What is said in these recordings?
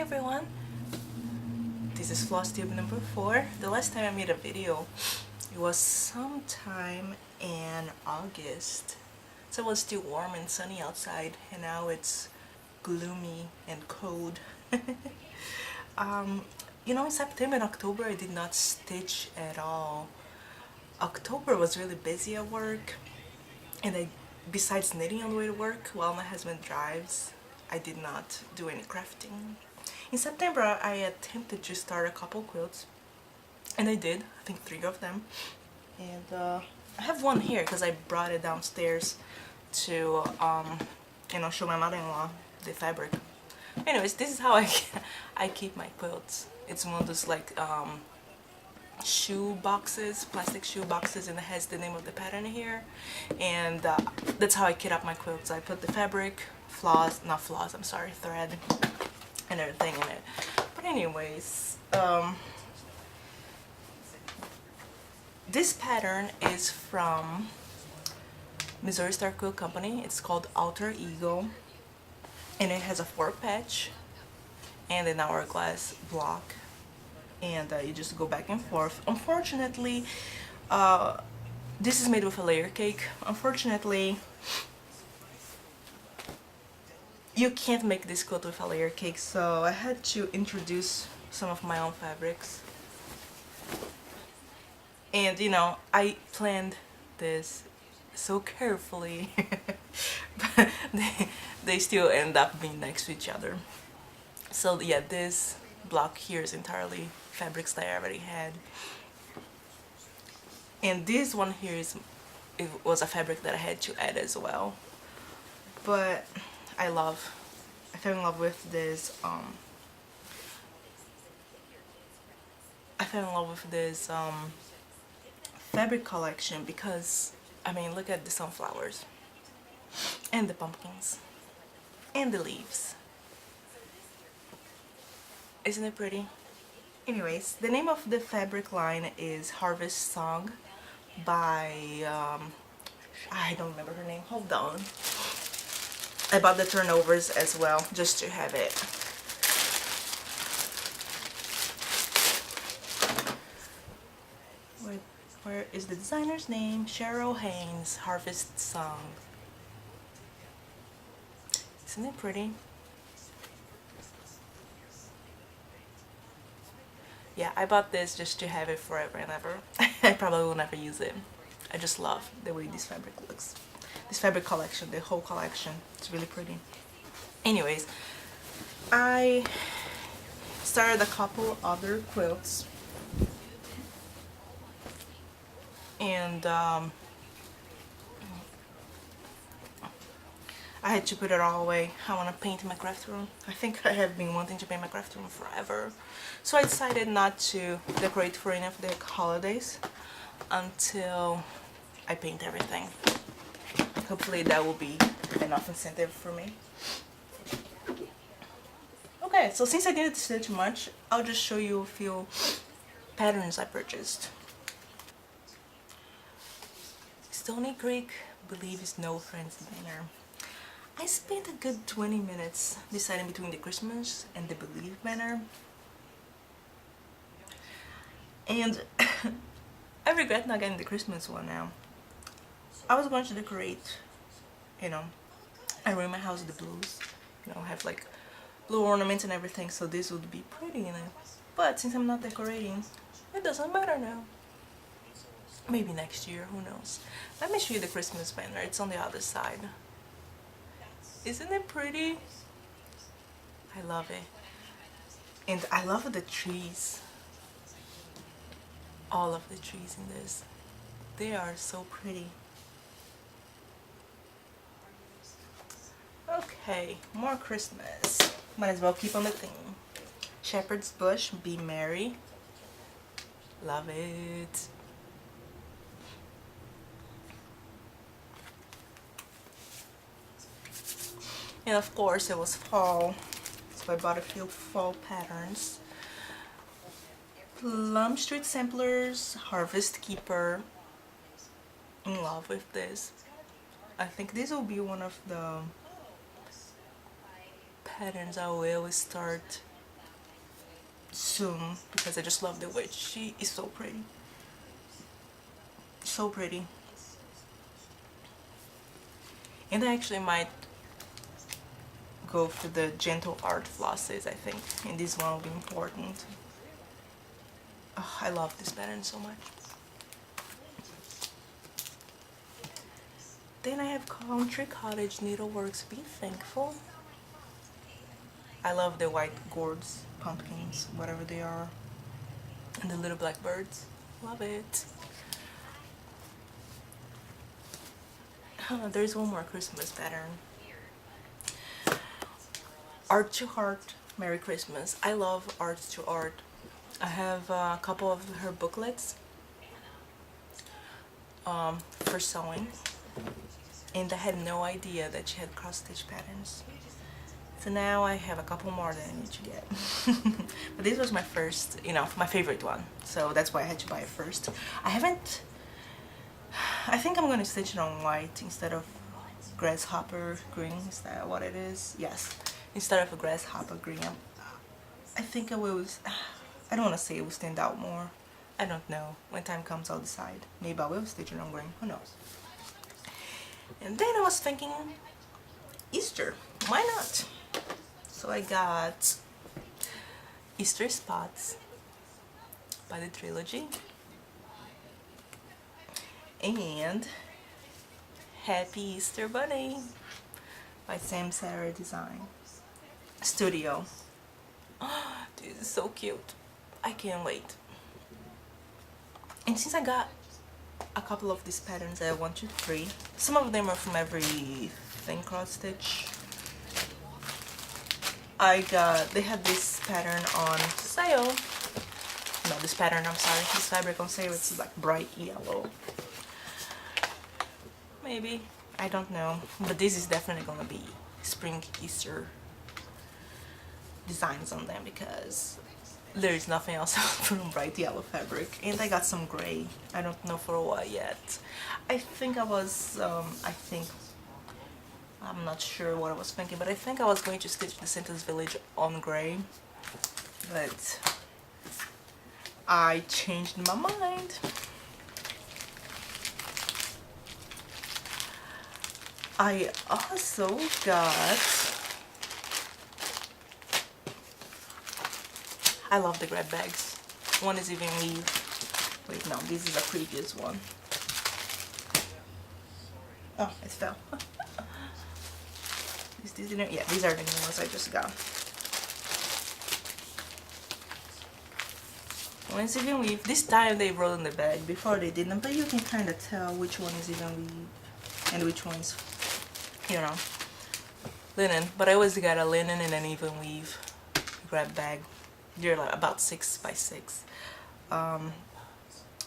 everyone, this is Flosstube number 4. The last time I made a video, it was sometime in August. So it was still warm and sunny outside, and now it's gloomy and cold. In September and October I did not stitch at all. October was really busy at work, and besides knitting on the way to work while my husband drives, I did not do any crafting. In September I attempted to start a couple quilts, and I did, I think 3 of them. And I have one here because I brought it downstairs to show my mother-in-law the fabric. Anyways, this is how I keep my quilts. It's one of those like shoe boxes, plastic shoe boxes, and it has the name of the pattern here, and that's how I kit up my quilts. I put the fabric, thread and everything in it. But anyways, this pattern is from Missouri Star Quilt Company. It's called Alter Ego, and it has a 4-patch and an hourglass block, and you just go back and forth. Unfortunately, this is made with a layer cake. Unfortunately, you can't make this quilt with a layer cake, so I had to introduce some of my own fabrics. And I planned this so carefully, but they still end up being next to each other. So yeah, this block here is entirely fabrics that I already had, and this one here it was a fabric that I had to add as well. But I fell in love with this fabric collection because, I mean, look at the sunflowers and the pumpkins and the leaves. Isn't it pretty? Anyways, the name of the fabric line is Harvest Song by I don't remember her name. Hold on. I bought the turnovers as well just to have it. Where is the designer's name? Cheryl Haynes, Harvest Song. Isn't it pretty? Yeah, I bought this just to have it forever and ever. I probably will never use it. I just love the way this fabric looks. This fabric collection, the whole collection, it's really pretty. Anyways, I started a couple other quilts, and I had to put it all away. I want to paint my craft room. I think I have been wanting to paint my craft room forever, so I decided not to decorate for any of the holidays until I paint everything. Hopefully that will be enough incentive for me. Okay, so since I didn't stitch much, I'll just show you a few patterns I purchased. Stony Creek, Believe is No Friends banner. I spent a good 20 minutes deciding between the Christmas and the Believe banner, and I regret not getting the Christmas one now. I was going to decorate, I wear my house the blues, have like blue ornaments and everything, so this would be pretty in it. But since I'm not decorating, it doesn't matter now. Maybe next year, who knows. Let me show you the Christmas banner. It's on the other side. Isn't it pretty? I love it. And I love the trees. All of the trees in this. They are so pretty. Okay, more Christmas. Might as well keep on the theme. Shepherd's Bush, Be Merry. Love it. And of course it was fall, so I bought a few fall patterns. Plum Street Samplers, Harvest Keeper. In love with this. I think this will be one of the patterns I will start soon because I just love the way she is so pretty. So pretty. And I actually might go for the gentle art flosses, I think, and this one will be important. Oh, I love this pattern so much. Then I have Country Cottage Needleworks Be Thankful. I love the white gourds, pumpkins, whatever they are, and the little black birds. Love it. There's one more Christmas pattern. Art to Heart, Merry Christmas. I love Art to Art. I have a couple of her booklets for sewing, and I had no idea that she had cross stitch patterns. So now I have a couple more that I need to get. But this was my first, my favorite one. So that's why I had to buy it first. I think I'm going to stitch it on white instead of grasshopper green. Is that what it is? Yes. Instead of a grasshopper green. I think I will, I don't want to say it will stand out more. I don't know. When time comes, I'll decide. Maybe I will stitch it on green. Who knows? And then I was thinking, Easter. Why not? So I got Easter Spots by the Trilogy and Happy Easter Bunny by Sam Sarah Design Studio. This is so cute. I can't wait. And since I got a couple of these patterns, I have 1, 2, 3. Some of them are from Everything Cross Stitch. They had this pattern on sale. No, this pattern, I'm sorry. This fabric on sale, it's like bright yellow. Maybe. I don't know. But this is definitely gonna be spring Easter designs on them because there is nothing else from bright yellow fabric. And I got some gray. I don't know for what yet. I'm not sure what I was thinking, but I think I was going to stitch the Santa's Village on gray, but I changed my mind. I also got, I love the grab bags. One is even weave. Wait, no, this is a previous one. Oh, it fell. Yeah, these are the new ones I just got. One's even weave. This time they wrote on the bag. Before they didn't, but you can kind of tell which one is even weave and which one's, linen. But I always got a linen and an even weave grab bag. They're like about 6 by 6. I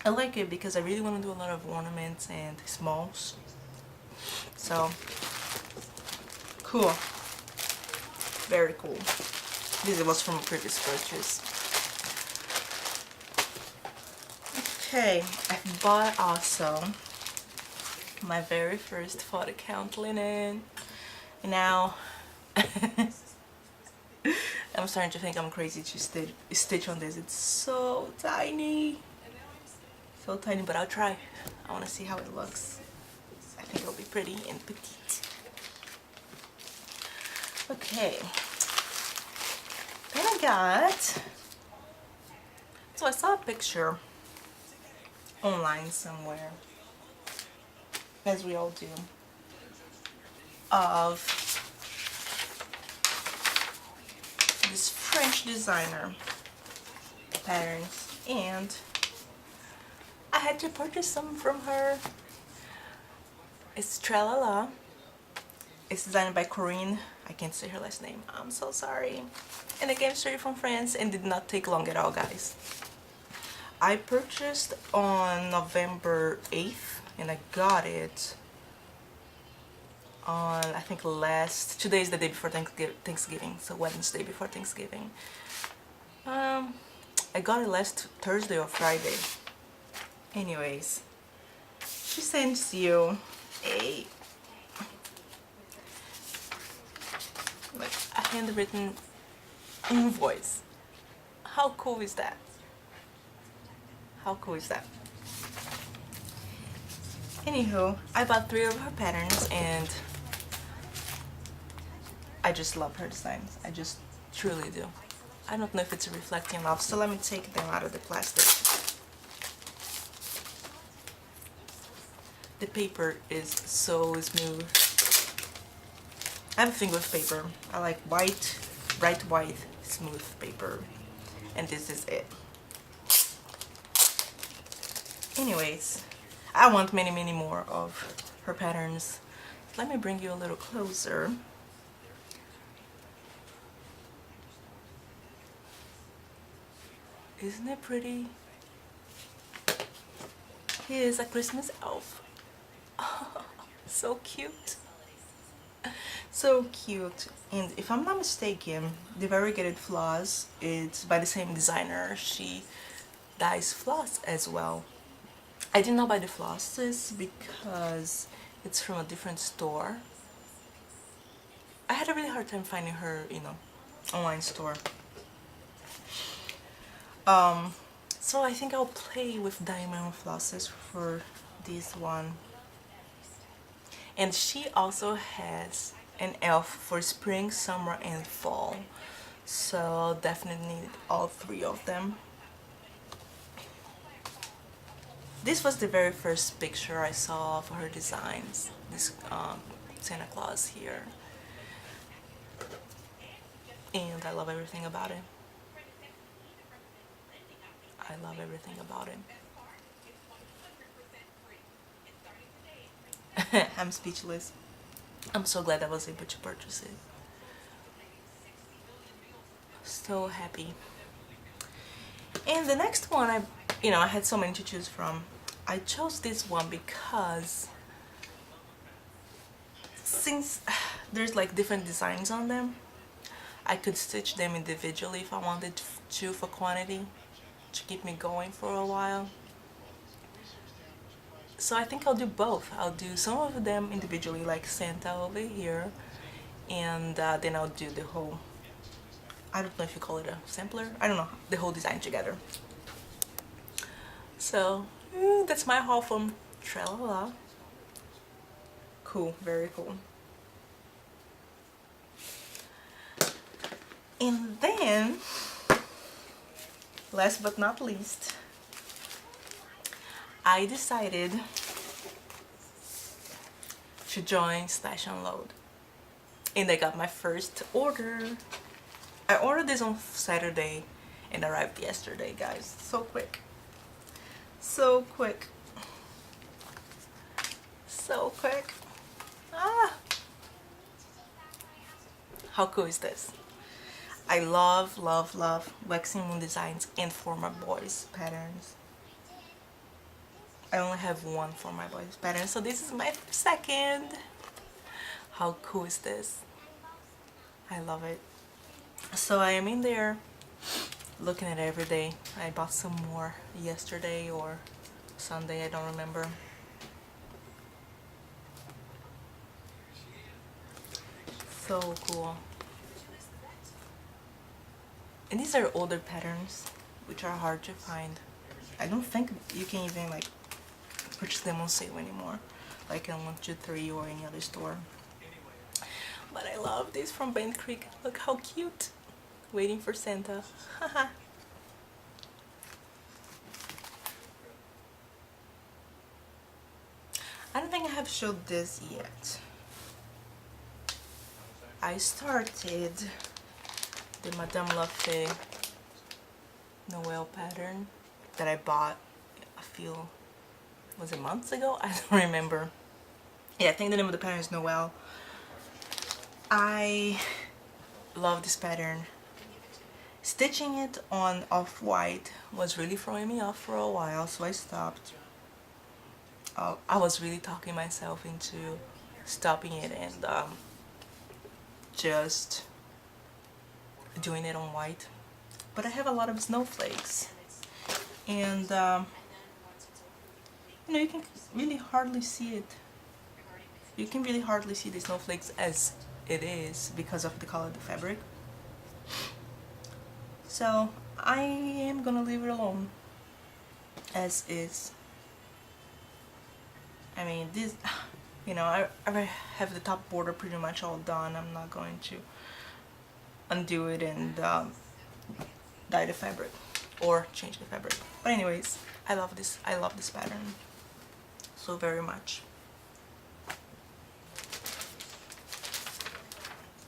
like it because I really want to do a lot of ornaments and smalls. So cool. Very cool. This was from a previous purchase. Okay, I bought also my very first photo count linen. Now I'm starting to think I'm crazy to stitch on this. It's so tiny. So tiny, but I'll try. I want to see how it looks. I think it'll be pretty and petite. Okay. Then I got, so I saw a picture online somewhere, as we all do, of this French designer patterns, and I had to purchase some from her. It's Tralala. It's designed by Corinne. I can't say her last name. I'm so sorry. And it came straight from France and did not take long at all, guys. I purchased on November 8th and I got it on, I think, today is the day before Thanksgiving, so Wednesday before Thanksgiving. I got it last Thursday or Friday. Anyways, she sends you a handwritten invoice. How cool is that? How cool is that? Anywho, I bought 3 of her patterns and I just love her designs. I just truly do. I don't know if it's reflecting off, so let me take them out of the plastic. The paper is so smooth. I have a thing with paper. I like white, bright white, smooth paper. And this is it. Anyways, I want many, many more of her patterns. Let me bring you a little closer. Isn't it pretty? He is a Christmas elf. So cute. So cute. And if I'm not mistaken, the variegated floss is by the same designer. She dyes floss as well. I did not buy the flosses because it's from a different store. I had a really hard time finding her, online store. So I think I'll play with dyeing my own flosses for this one. And she also has an elf for spring, summer, and fall. So definitely need all 3 of them. This was the very first picture I saw of her designs. This Santa Claus here. And I love everything about it. I love everything about it. I'm speechless. I'm so glad I was able to purchase it. So happy. And the next one, I had so many to choose from. I chose this one because since there's like different designs on them, I could stitch them individually if I wanted to for quantity, to keep me going for a while. So I think I'll do both. I'll do some of them individually, like Santa over here, and then I'll do the whole, I don't know if you call it a sampler, I don't know, the whole design together. So that's my haul from Tralala. Cool, very cool. And then, last but not least, I decided to join Stash Unload. And I got my first order. I ordered this on Saturday and arrived yesterday, guys. So quick. So quick. So quick. Ah! How cool is this? I love, love, love waxing moon designs and for my boys patterns. I only have one for my boys pattern, so this is my second. How cool is this? I love it. So I am in there looking at it every day. I bought some more yesterday or Sunday, I don't remember. So cool. And these are older patterns, which are hard to find. I don't think you can even like purchase them on sale anymore, like in 123 or any other store. But I love this from Bent Creek. Look how cute. Waiting for Santa. Haha. I don't think I have showed this yet. I started the Madame Lafay Noel pattern that I bought a few, was it months ago? I don't remember. Yeah, I think the name of the pattern is Noel. I love this pattern. Stitching it on off-white was really throwing me off for a while, so I stopped. I was really talking myself into stopping it and just doing it on white. But I have a lot of snowflakes, and you can really hardly see it. You can really hardly see the snowflakes as it is because of the color of the fabric. So I am gonna leave it alone as is. I mean, this, you know, I have the top border pretty much all done. I'm not going to undo it and dye the fabric or change the fabric. But anyways, I love this pattern so very much.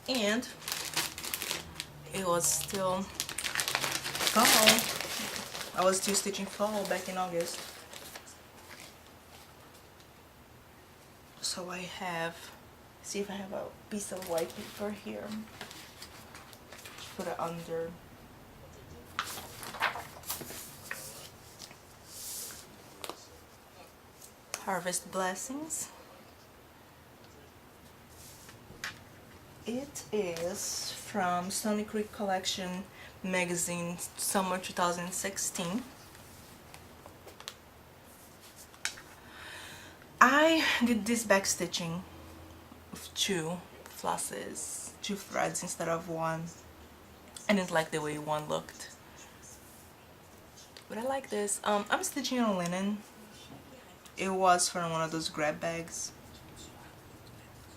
And it was still fall. I was still stitching fall back in August. So I have, see if I have a piece of white paper here. Just put it under. Harvest Blessings. It is from Stony Creek Collection magazine, summer 2016. I did this back stitching with 2 flosses, 2 threads instead of 1. I didn't like the way one looked, but I like this. I'm stitching on linen. It was from one of those grab bags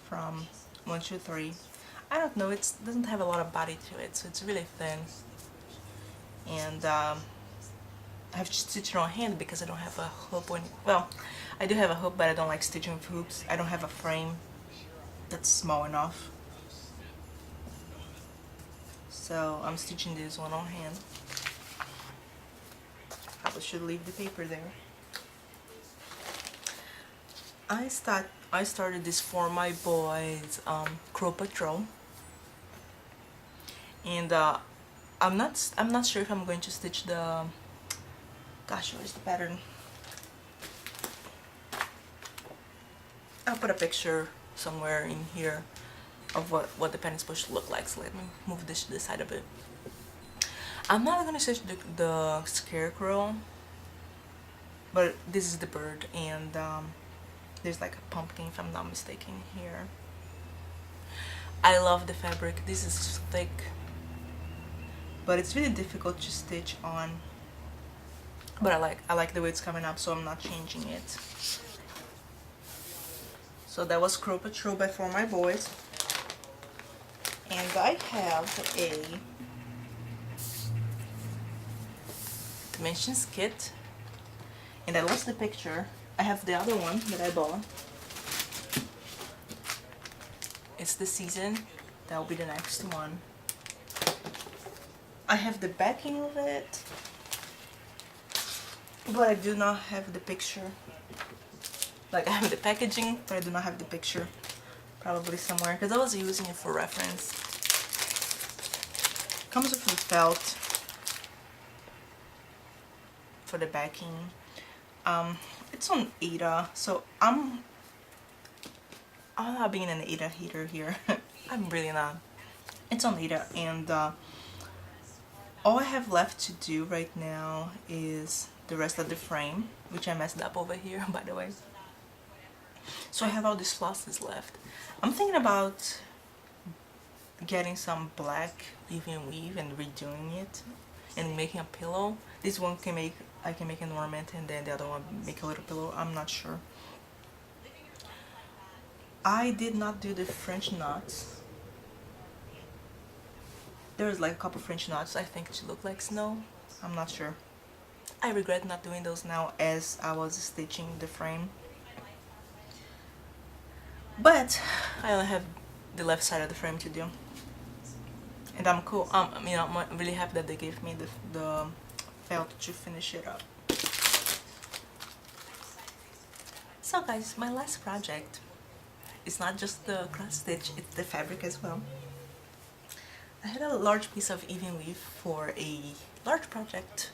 from 123. I don't know, it doesn't have a lot of body to it, so it's really thin. And I have to stitch it on hand because I don't have a hoop. Well, I do have a hoop, but I don't like stitching with hoops. I don't have a frame that's small enough. So I'm stitching this one on hand. I should leave the paper there. I started this for my boys Crow Patrol, and I'm not sure if I'm going to stitch the, gosh, where's the pattern? I'll put a picture somewhere in here of what the pattern is supposed to look like. So let me move this to the side a bit. I'm not gonna stitch the scarecrow, but this is the bird, and there's like a pumpkin, if I'm not mistaken, here. I love the fabric. This is thick, but it's really difficult to stitch on. But I like the way it's coming up, so I'm not changing it. So that was Crow Patrol by For My Boys. And I have a Dimensions kit, and I lost the picture. I have the other one that I bought. It's the season. That will be the next one. I have the backing of it, but I do not have the picture. Like, I have the packaging, but I do not have the picture. Probably somewhere, because I was using it for reference. Comes with a felt for the backing. It's on Ada, so I'm not being an Ada hater here. I'm really not. It's on Ada, and all I have left to do right now is the rest of the frame, which I messed up over here, by the way. So I have all these flosses left. I'm thinking about getting some black even weave and redoing it and making a pillow. This one I can make an ornament, and then the other one make a little pillow. I'm not sure. I did not do the French knots. There's like a couple French knots I think to look like snow. I'm not sure. I regret not doing those now as I was stitching the frame. But I only have the left side of the frame to do. And I'm cool. You know, I'm really happy that they gave me the felt to finish it up. So guys, my last project is not just the cross stitch, it's the fabric as well. I had a large piece of even weave for a large project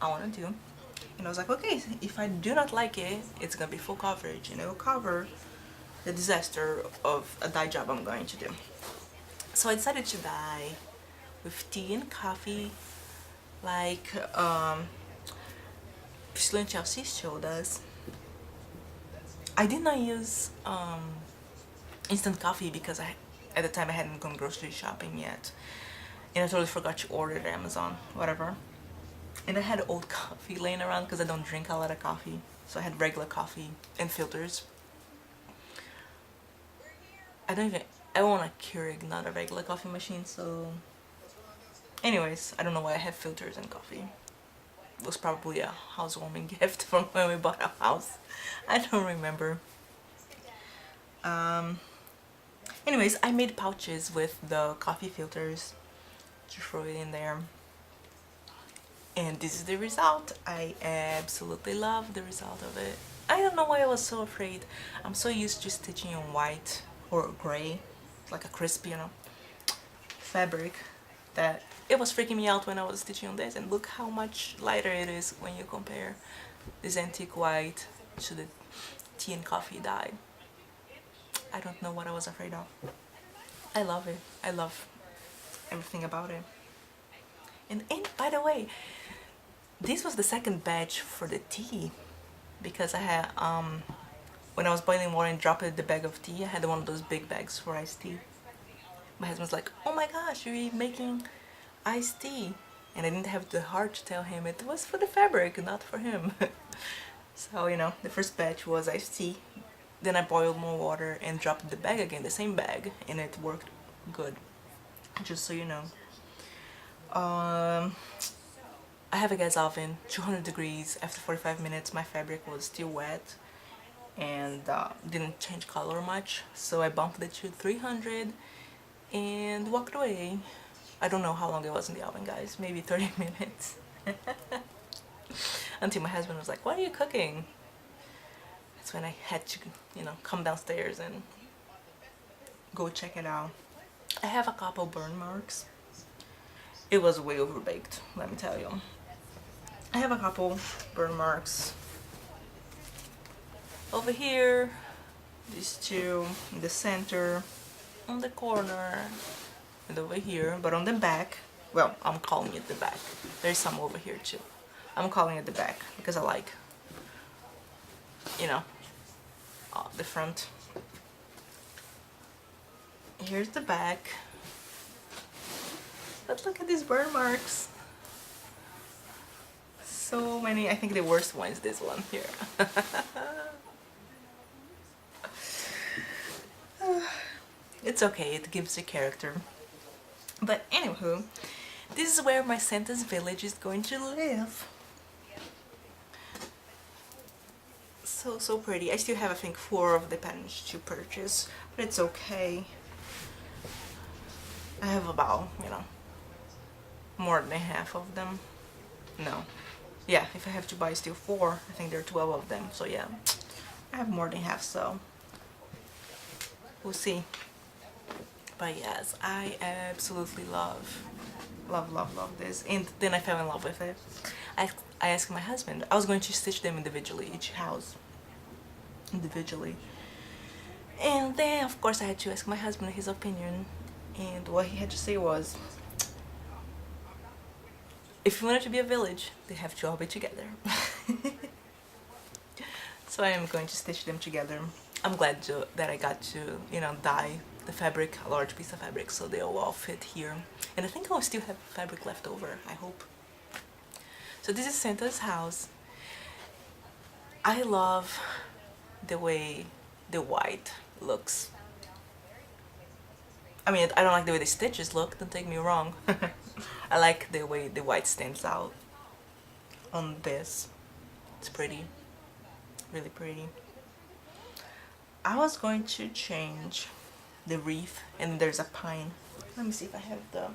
I want to do, and I was like, okay, if I do not like it, it's gonna be full coverage and it will cover the disaster of a dye job I'm going to do. So I decided to dye with tea and coffee, like Priscilla and Chelsea showed us. I did not use instant coffee because at the time I hadn't gone grocery shopping yet, and I totally forgot to order it at Amazon, whatever. And I had old coffee laying around because I don't drink a lot of coffee. So I had regular coffee and filters. I don't even, I want a Keurig, not a regular coffee machine, so... Anyways, I don't know why I have filters and coffee. It was probably a housewarming gift from when we bought a house. I don't remember. Anyways, I made pouches with the coffee filters to throw it in there. And this is the result. I absolutely love the result of it. I don't know why I was so afraid. I'm so used to stitching in white or gray, like a crisp, you know, fabric, that it was freaking me out when I was stitching on this. And look how much lighter it is when you compare this antique white to the tea and coffee dye. I don't know what I was afraid of. I love it. I love everything about it. And by the way, this was the second batch for the tea, because I had when I was boiling water and dropped the bag of tea, I had one of those big bags for iced tea. My husband's like, "Oh my gosh, you're making iced tea," and I didn't have the heart to tell him it was for the fabric, not for him. So, you know, the first batch was iced tea. Then I boiled more water and dropped the bag again, the same bag, and it worked good. Just so you know. I have a gas oven, 200 degrees. After 45 minutes my fabric was still wet and didn't change color much, so I bumped it to 300 and walked away. I don't know how long it was in the oven, guys, maybe 30 minutes. Until my husband was like, "What are you cooking?" That's when I had to, you know, come downstairs and go check it out. I have a couple burn marks. It was way overbaked, let me tell you. I have a couple burn marks over here, these two in the center, on the corner, and over here. But on the back, well, I'm calling it the back. There's some over here too. I'm calling it the back because I like, you know, the front. Here's the back. But look at these burn marks. So many. I think the worst one is this one here. It's okay, it gives a character. But anywho, this is where my Santa's village is going to live. So pretty. I still have, I think, 4 of the patterns to purchase, but it's okay. I have about, you know, more than half of them. No. Yeah, if I have to buy still 4, I think there are 12 of them. So yeah, I have more than half, so we'll see. But yes, I absolutely love this. And then I fell in love with it. I asked my husband. I was going to stitch them individually, each house individually. And then, of course, I had to ask my husband his opinion. And what he had to say was, if you want it to be a village, they have to all be together. So I am going to stitch them together. I'm glad that I got to, you know, dye the fabric, a large piece of fabric, so they'll all fit here. And I think I'll still have fabric left over, I hope. So this is Santa's house. I love the way the white looks. I mean, I don't like the way the stitches look, don't take me wrong. I like the way the white stands out on this. It's pretty, really pretty. I was going to change the wreath, and there's a pine. Let me see if I have the...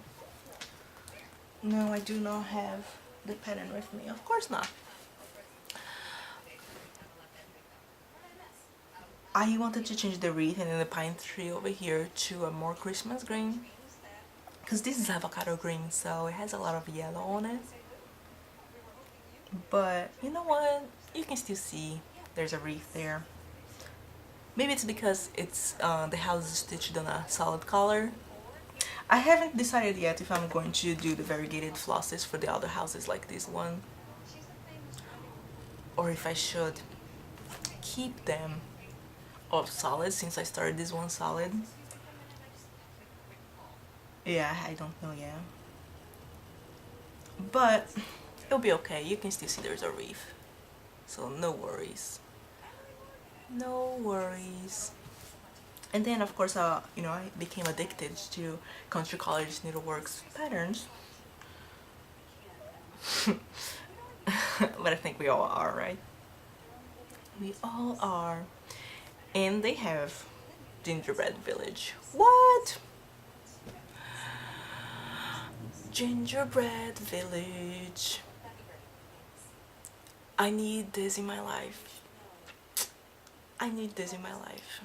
No, I do not have the pattern with me. Of course not. I wanted to change the wreath and then the pine tree over here to a more Christmas green, because this is avocado green, so it has a lot of yellow on it. But you know what? You can still see there's a wreath there. Maybe it's because it's the house is stitched on a solid color. I haven't decided yet if I'm going to do the variegated flosses for the other houses like this one, or if I should keep them of solid since I started this one solid. Yeah, I don't know yet. But It'll be okay. You can still see there's a reef. So no worries. No worries. And then of course, I became addicted to country college needleworks patterns. But I think we all are, right? We all are. And they have gingerbread village. What? Gingerbread village. I need this in my life. I need this in my life.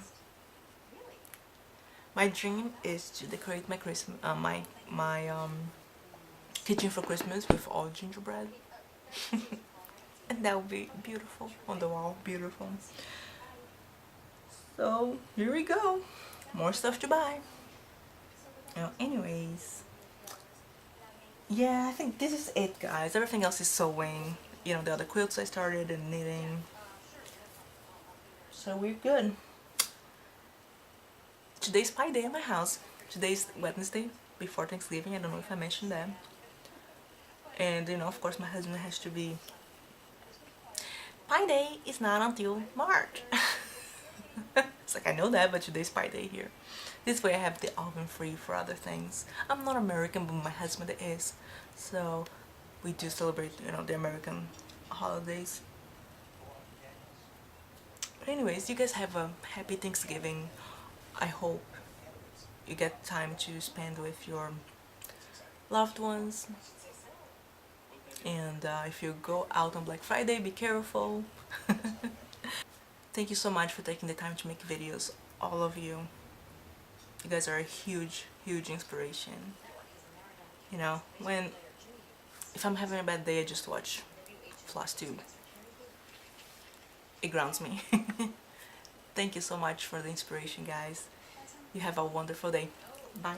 My dream is to decorate my Christmas, my kitchen for Christmas with all gingerbread, and that would be beautiful on the wall. Beautiful. So here we go. More stuff to buy. Anyways, yeah, I think this is it, guys. Everything else is sewing. The other quilts I started and knitting. So we're good. Today's Pie Day at my house. Today's Wednesday before Thanksgiving. I don't know if I mentioned that. And of course my husband has to be. Pie Day is not until March. It's like, I know that, but today's Pie Day here. This way I have the oven free for other things. I'm not American, but my husband is. So we do celebrate, the American holidays. But anyways, you guys have a happy Thanksgiving. I hope you get time to spend with your loved ones. And if you go out on Black Friday, be careful. Thank you so much for taking the time to make videos, all of you. You guys are a huge, huge inspiration. If I'm having a bad day, I just watch Flosstube. It grounds me. Thank you so much for the inspiration, guys. You have a wonderful day. Bye.